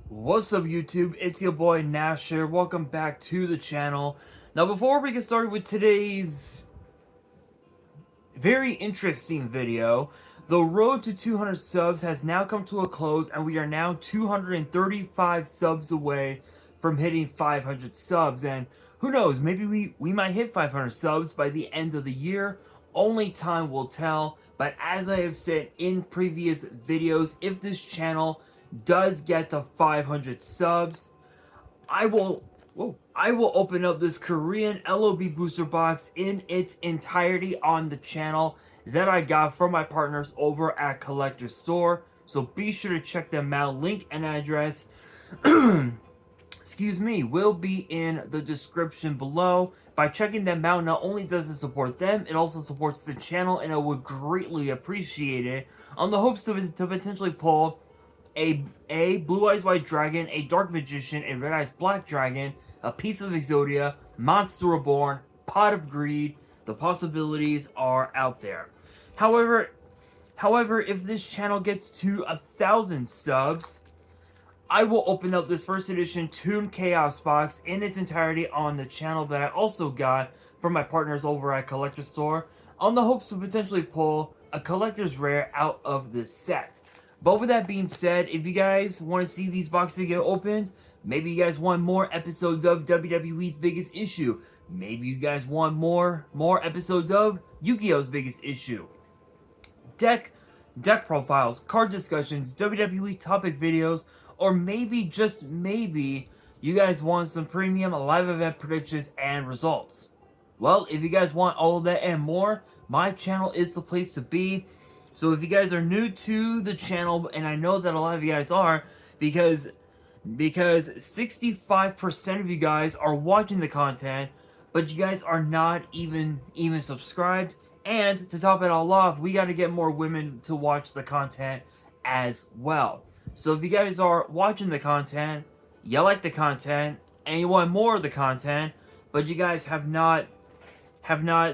What's up YouTube, it's your boy Nash here, welcome back to the channel. Now before we get started with today's very interesting video, the road to 200 subs has now come to a close and we are now 235 subs away from hitting 500 subs. And who knows, maybe we might hit 500 subs by the end of the year, only time will tell. But as I have said in previous videos, if this channel does get to 500 subs, I will open up this Korean LOB booster box in its entirety on the channel that I got from my partners over at Collector Store. So be sure to check them out. Link and address excuse me, will be in the description below. By checking them out, not only does it support them, it also supports the channel, and I would greatly appreciate it on the hopes to potentially pull a Blue Eyes White Dragon, a Dark Magician, a Red Eyes Black Dragon, a Piece of Exodia, Monster Reborn, Pot of Greed. The possibilities are out there. However, if this channel gets to 1,000 subs, I will open up this first edition Toon Chaos box in its entirety on the channel that I also got from my partners over at Collector Store, on the hopes to potentially pull a collector's rare out of this set. But with that being said, if you guys want to see these boxes get opened, maybe you guys want more episodes of WWE's Biggest Issue, maybe you guys want more episodes of Yu-Gi-Oh's Biggest Issue, deck profiles, card discussions, WWE topic videos, or maybe, just maybe, you guys want some premium live event predictions and results. Well, if you guys want all of that and more, my channel is the place to be. So if you guys are new to the channel, and I know that a lot of you guys are, because 65% of you guys are watching the content, but you guys are not even subscribed. And to top it all off, we got to get more women to watch the content as well. So if you guys are watching the content, you like the content, and you want more of the content, but you guys have not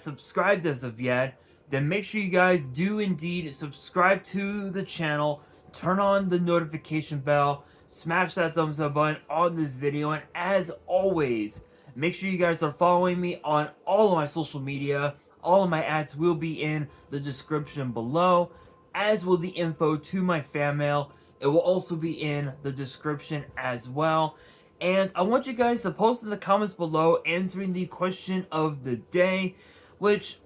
subscribed as of yet, then make sure you guys do indeed subscribe to the channel, turn on the notification bell, smash that thumbs up button on this video, and as always, make sure you guys are following me on all of my social media. All of my ads will be in the description below, as will the info to my fan mail. It will also be in the description as well. And I want you guys to post in the comments below answering the question of the day, which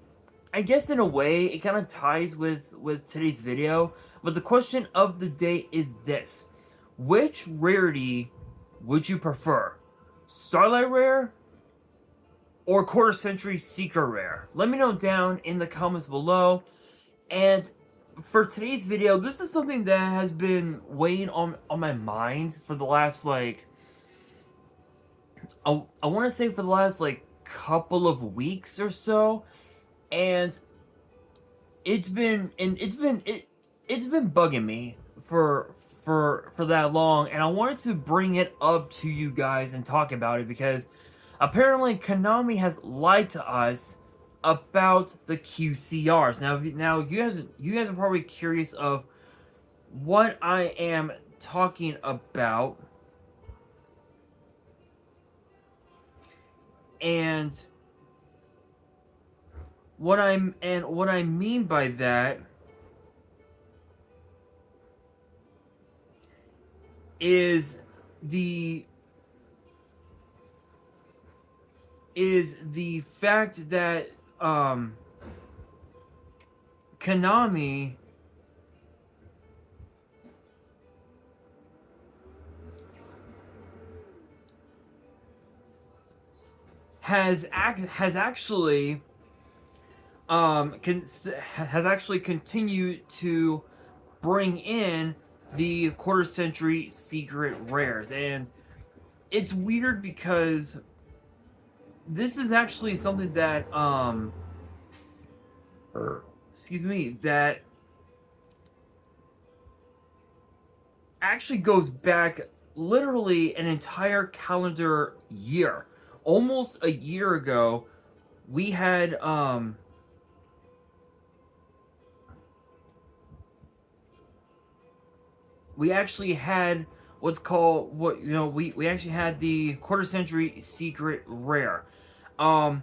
I guess in a way it kind of ties with today's video. But the question of the day is this: which rarity would you prefer? Starlight Rare or Quarter Century Secret Rare? Let me know down in the comments below. And for today's video, this is something that has been weighing on my mind for the last, like, I want to say for the last, like, couple of weeks or so. And it's been bugging me for that long, and I wanted to bring it up to you guys and talk about it, because apparently Konami has lied to us about the QCRs. Now you guys are probably curious of what I am talking about, and what I mean by that is the fact that Konami has actually continued to bring in the Quarter Century Secret Rares. And it's weird because this is actually something that excuse me, that actually goes back literally an entire calendar year. Almost a year ago, we had we actually had what's called what you know we actually had the quarter century secret rare. Um,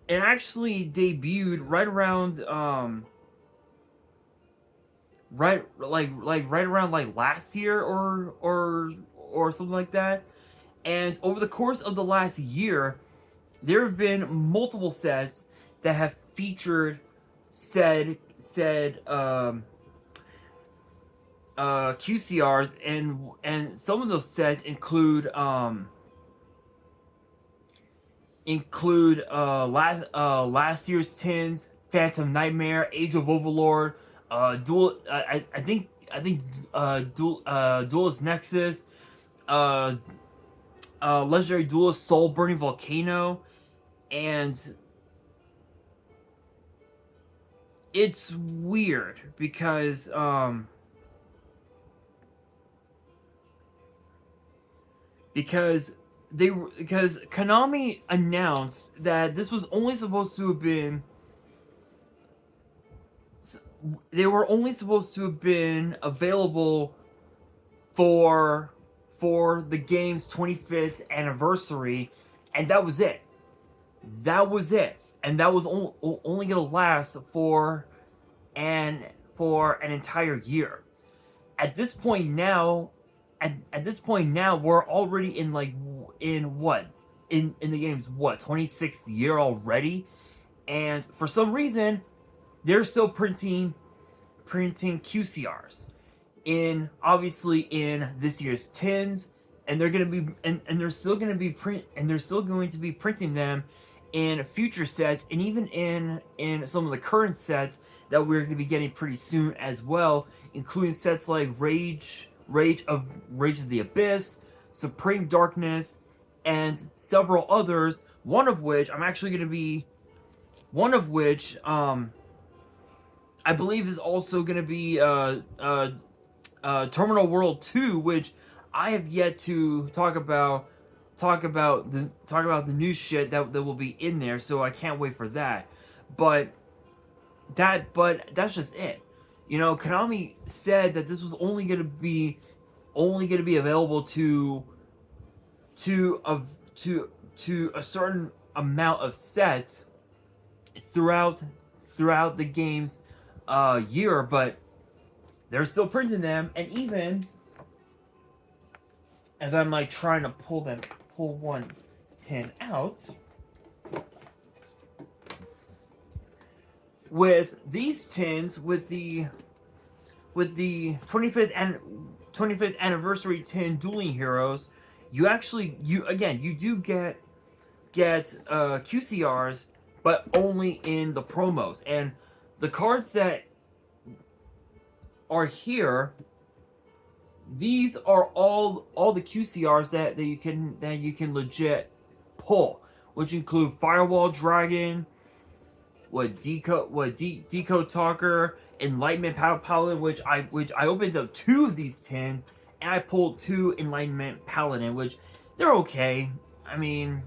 it actually debuted right around right around like last year or something like that. And over the course of the last year, there have been multiple sets that have featured said QCRs, and some of those sets include last year's tins, Phantom Nightmare, Age of Overlord, dual I think Duelist Nexus, uh, Legendary Duelist Soul Burning Volcano, and it's weird because because Konami announced that this was only supposed to have been they were only supposed to have been available for the game's 25th anniversary, and that was it. That was it, and that was only gonna last an for an entire year. At this point now, at this point now, we're already in like in what in the game's what 26th year already, and for some reason they're still printing QCRs in obviously in this year's tins, and they're gonna be and they're still gonna be they're still going to be printing them in future sets, and even in some of the current sets that we're going to be getting pretty soon as well, including sets like Rage of the Abyss, Supreme Darkness, and several others. One of which I believe is also going to be Terminal World 2, which I have yet to talk about the new shit that will be in there, so I can't wait for that. But that's just it. You know, Konami said that this was only gonna be available to a to a certain amount of sets throughout the game's year, but they're still printing them, and even as I'm like trying to pull one tin out. With these tins, with the 25th anniversary tin Dueling Heroes, you actually you do get QCRs, but only in the promos. And the cards that are here, these are all the QCRs that you can legit pull, which include Firewall Dragon, Decode Talker, Enlightenment Paladin, which I opened up 2 of these tins, and I pulled 2 Enlightenment Paladin, which they're okay. I mean,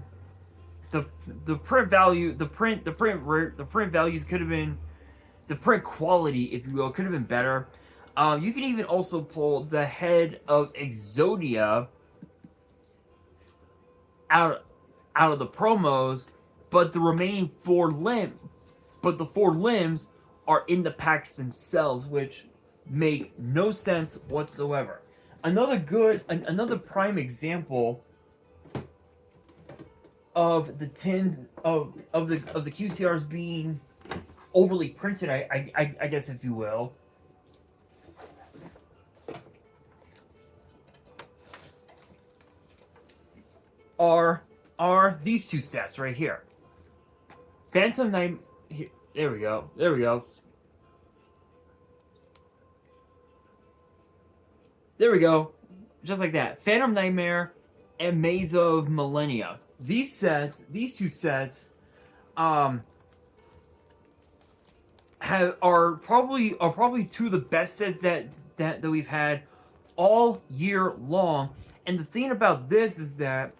the print value, the print values could have been, the print quality, if you will, could have been better. You can even also pull the head of Exodia out of the promos, but the remaining 4 limbs are in the packs themselves, which make no sense whatsoever. Another prime example of the tins of the QCRs being overly printed, I guess, if you will, are these 2 sets right here. Phantom Night. Here, there we go. There we go. There we go. Just like that. Phantom Nightmare and Maze of Millennia. These 2 sets, are probably 2 of the best sets that we've had all year long. And the thing about this is that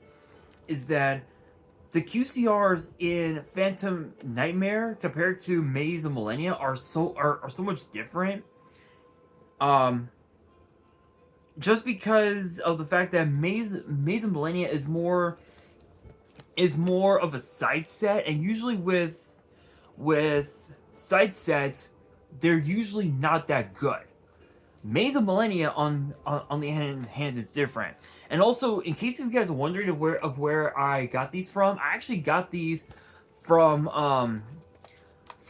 the QCRs in Phantom Nightmare compared to Maze of Millennia are so much different. just because of the fact that Maze and Millennia is more of a side set, and usually with side sets, they're usually not that good. Maze of Millennia on the hand is different. And also, in case you guys are wondering of where I got these from, I actually got these from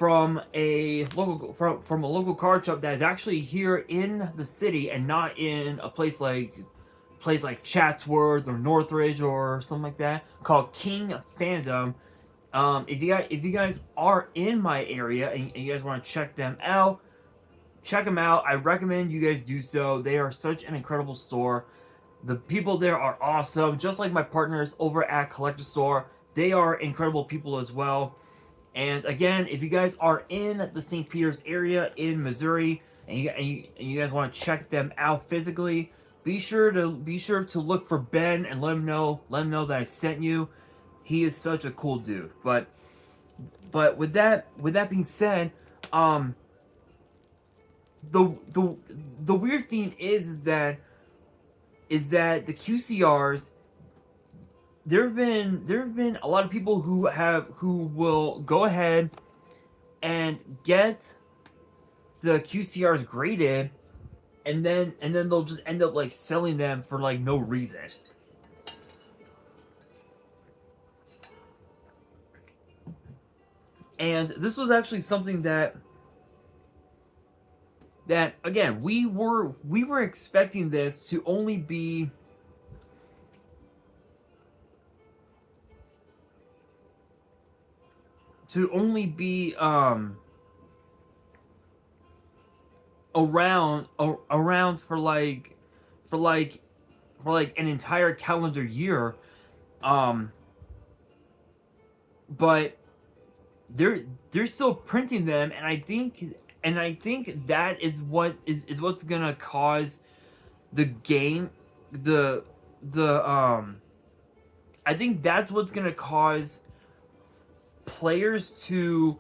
from a local card shop that is actually here in the city and not in a place like Chatsworth or Northridge or something like that, called King Fandom. If you guys are in my area and you guys want to check them out, check them out. I recommend you guys do so. They are such an incredible store. The people there are awesome, just like my partners over at Collector Store. They are incredible people as well. And again, if you guys are in the St. Peter's area in Missouri and you guys want to check them out physically, be sure to look for Ben and let him know that I sent you. He is such a cool dude. But with that being said, the weird thing is that the QCRs, there have been a lot of people who will go ahead and get the QCRs graded, and then they'll just end up like selling them for like no reason. And this was actually something that again we were expecting this to only be around for an entire calendar year, but they're still printing them, and I think that is what's gonna cause the game I think that's what's gonna cause players to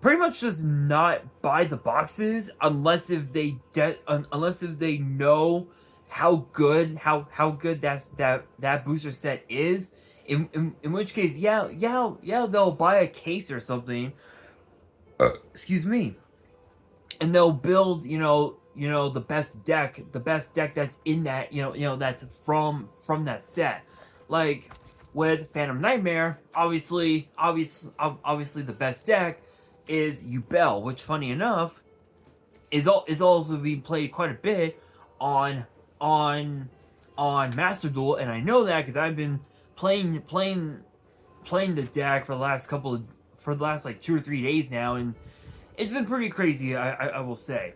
pretty much just not buy the boxes unless if they know how good that booster set is. In which case, yeah, they'll buy a case or something. Excuse me, and they'll build, the best deck that's in that, that's from that set. Like with Phantom Nightmare, obviously the best deck is Yubel, which funny enough is also being played quite a bit on Master Duel, and I know that because I've been playing the deck for the last like 2 or 3 days now, and it's been pretty crazy, I will say.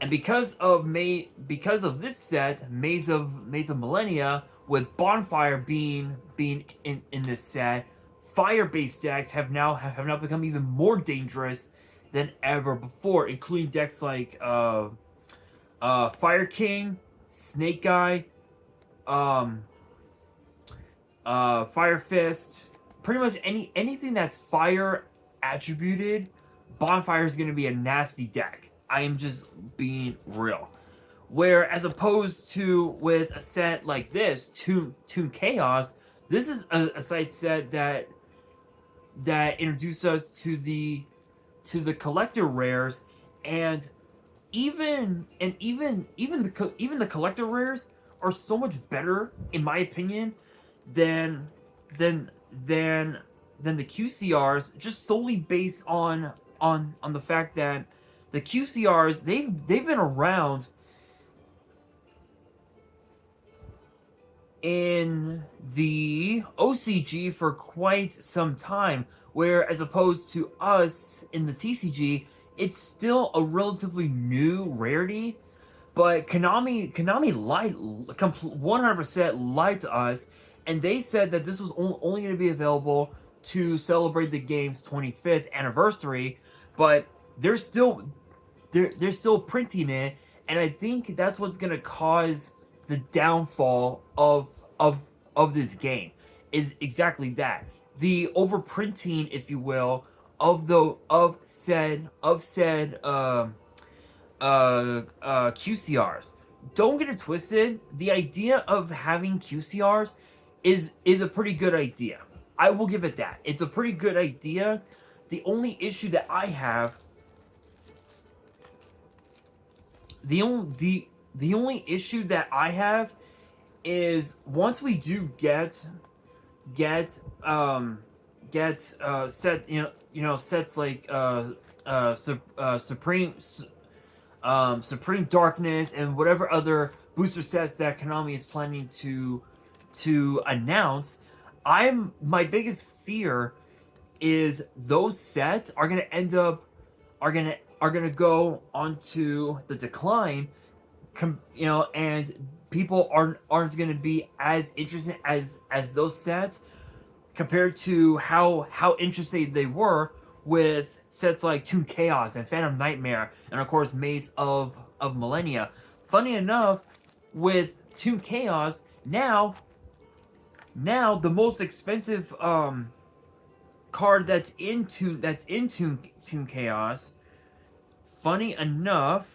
And because of this set, Maze of Millennia, with Bonfire being in this set, fire-based decks have now become even more dangerous than ever before, including decks like Fire King, Snake Guy, Fire Fist, pretty much anything that's fire attributed. Bonfire is going to be a nasty deck. I am just being real. Where, as opposed to with a set like this, Toon Chaos, this is a side set that introduced us to the collector rares, and even the collector rares are so much better, in my opinion, than the QCRs, just solely based on the fact that the QCRs, they've been around in the OCG for quite some time, where as opposed to us in the TCG, it's still a relatively new rarity. But Konami lied, 100% lied to us, and they said that this was only going to be available to celebrate the game's 25th anniversary, but they're still printing it, and I think that's what's going to cause the downfall of this game, is exactly that. The overprinting, if you will, of said QCRs. don't get it twisted. The idea of having QCRs is a pretty good idea. I will give it that. It's a pretty good idea. The only issue that I have, the only issue that I have is once we do get set sets like Supreme Darkness and whatever other booster sets that Konami is planning to announce. My biggest fear is those sets are gonna end up are gonna go onto the decline, and people aren't gonna be as interested as those sets compared to how interested they were with sets like Toon Chaos and Phantom Nightmare and of course Maze of Millennia. Funny enough, with Toon Chaos now the most expensive card that's in Toon Chaos, funny enough,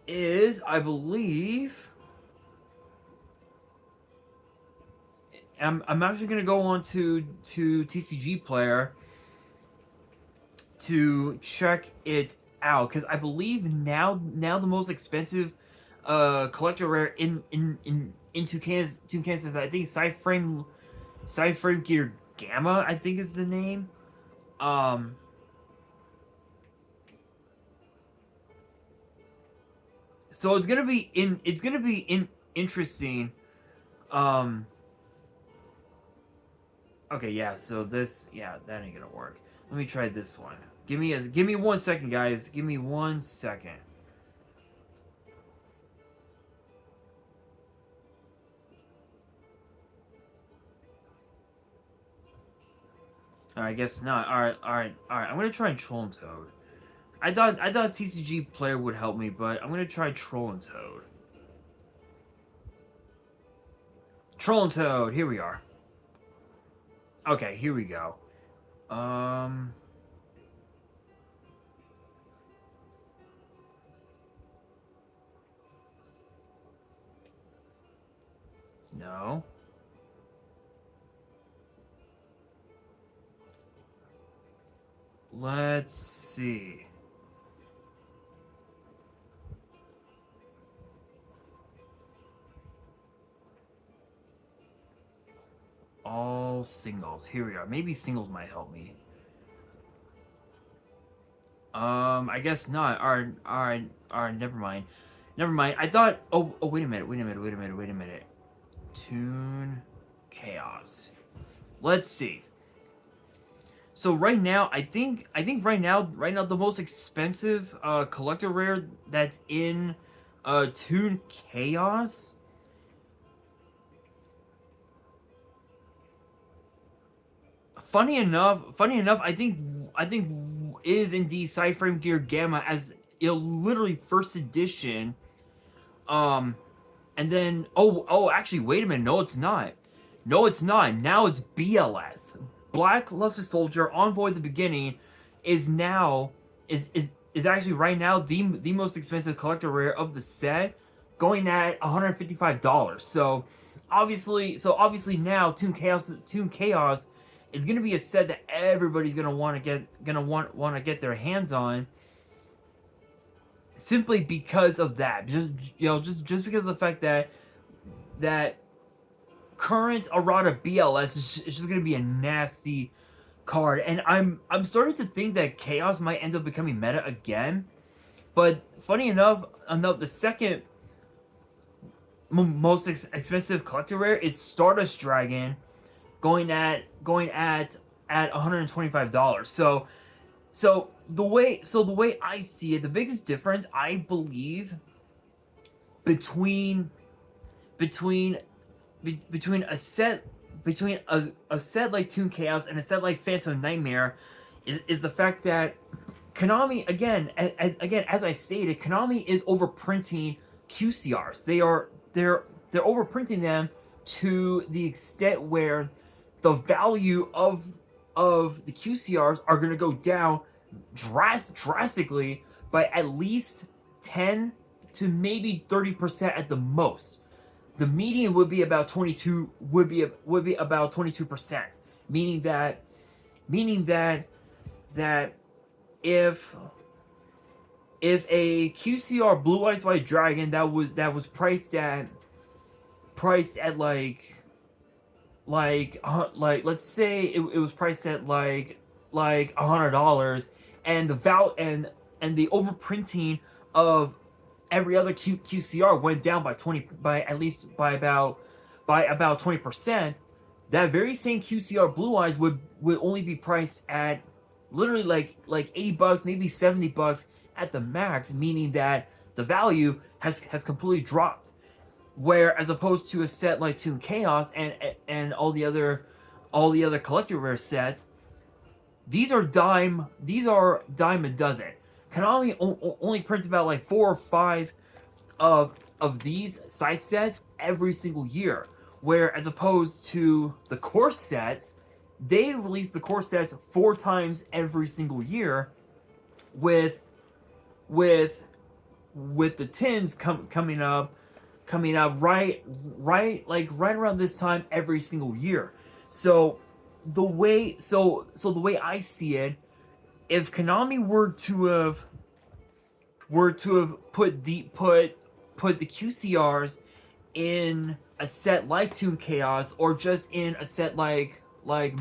is, I believe, I'm actually gonna go on to TCG Player to check it out, because I believe now the most expensive collector rare in Toon Chaos is, I think, Cyframe Gear Gamma, I think is the name. So it's gonna be interesting. Okay, yeah. So that ain't gonna work. Let me try this one. Give me 1 second, guys. Give me 1 second. I guess not. All right. I'm gonna try Troll and Toad. I thought TCG Player would help me, but I'm gonna try Troll and Toad. Troll and Toad. Here we are. Okay, here we go. No. Let's see. All singles. Here we are. Maybe singles might help me. I guess not. All right. Never mind. I thought. Oh, wait a minute. Toon Chaos. Let's see. So right now, I think right now the most expensive collector rare that's in Toon Chaos. Funny enough, I think is indeed Cyframe Gear Gamma as literally first edition. And then actually, wait a minute. No, it's not. Now it's BLS. Black Luster Soldier Envoy of the Beginning is actually right now the most expensive collector rare of the set, going at $155. So obviously now Toon Chaos is gonna be a set that everybody's gonna want to get their hands on, simply because of that. Just because of the fact that current errata BLS is just gonna be a nasty card, and I'm starting to think that Chaos might end up becoming meta again. But funny enough, the second most expensive collector rare is Stardust Dragon, going at $125. So the way I see it, the biggest difference, I believe, between a set like Toon Chaos and a set like Phantom Nightmare is the fact that Konami, again as I stated, Konami is overprinting QCRs. They're overprinting them to the extent where the value of the QCRs are going to go down drastically by at least 10 to maybe 30% at the most. The median would be about 22 would be about 22%, meaning that meaning that that if a QCR Blue Eyes White Dragon that was priced at like let's say it was priced at like $100, and the and the overprinting of every other QCR went down by 20 by at least by about 20%. That very same QCR Blue Eyes would only be priced at literally like $80, maybe $70 at the max, meaning that the value has completely dropped. Where as opposed to a set like Toon Chaos and all the other collector rare sets, these are dime a dozen. Konami only prints about like 4 or 5 of these side sets every single year. Where as opposed to the core sets, they release the core sets 4 times every single year, with the tins coming up right around this time every single year. So the way I see it, if Konami were to have put the QCRs in a set like Toon Chaos, or just in a set like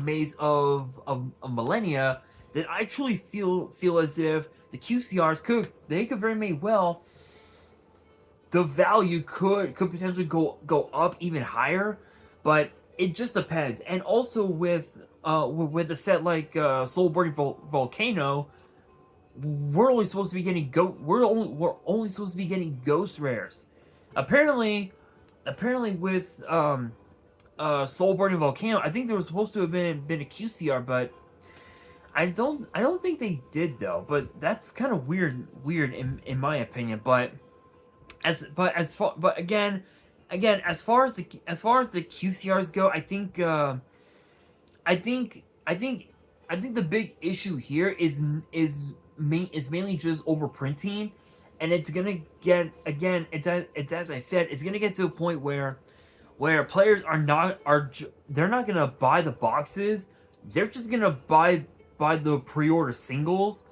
Maze of Millennia, then I truly feel as if the QCRs could very well, the value could potentially go up even higher, but it just depends. And also with a set like Soul Burning Volcano, we're only supposed to be getting we're only supposed to be getting ghost rares. Apparently with Soul Burning Volcano, I think there was supposed to have been a QCR, but I don't think they did though. But that's kind of weird in my opinion. But as far as far as the QCRs go, I think the big issue here is mainly just overprinting, and it's gonna get, again, it's as I said, it's gonna get to a point where players they're not gonna buy the boxes, they're just gonna buy the pre-order singles,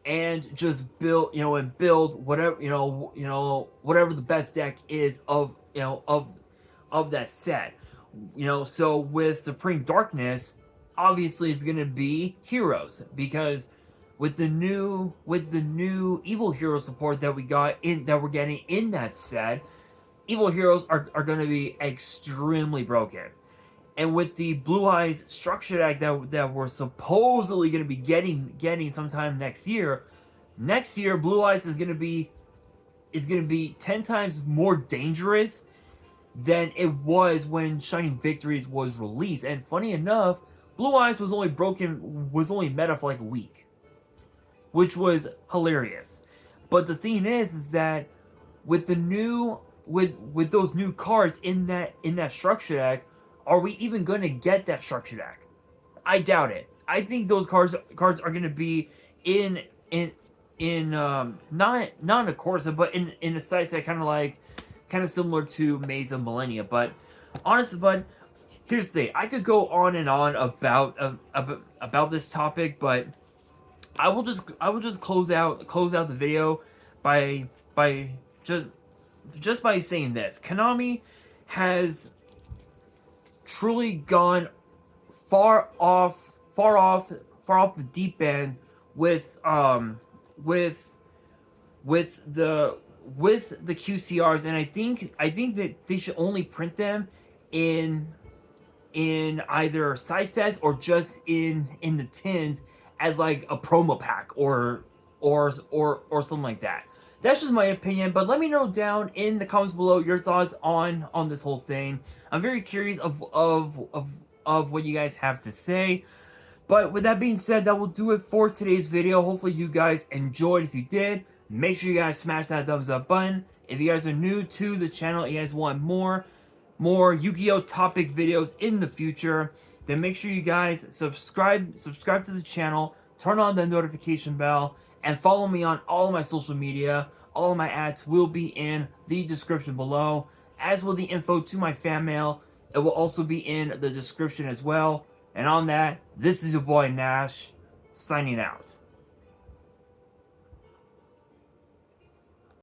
and just build whatever whatever the best deck is of that set. So with Supreme Darkness, obviously it's gonna be heroes, because with the new evil hero support that we're getting in that set, evil heroes are gonna be extremely broken. And with the Blue Eyes structure deck that we're supposedly going to be getting sometime next year, Blue Eyes is going to be 10 times more dangerous than it was when Shining Victories was released. And funny enough, Blue Eyes was only meta for like a week, which was hilarious. But the thing is that with the new with those new cards in that structure deck, are we even going to get that structure deck? I doubt it. I think those cards are going to be in not in a Corsa, but in a size that kind of similar to Maze of Millennia. But honestly, here's the thing. I could go on and on about this topic, but I will just close out the video by just by saying this. Konami has truly gone far off the deep end with the QCRs, and I think that they should only print them in either side sets or just in the tins as like a promo pack or something like that. That's just my opinion, but let me know down in the comments below your thoughts on this whole thing. I'm very curious of what you guys have to say. But with that being said, that will do it for today's video. Hopefully you guys enjoyed. If you did, make sure you guys smash that thumbs up button. If you guys are new to the channel, you guys want more Yu-Gi-Oh topic videos in the future, then make sure you guys subscribe to the channel, turn on the notification bell, and follow me on all of my social media. All of my ads will be in the description below, as will the info to my fan mail. It will also be in the description as well. And on that, this is your boy Nash, signing out.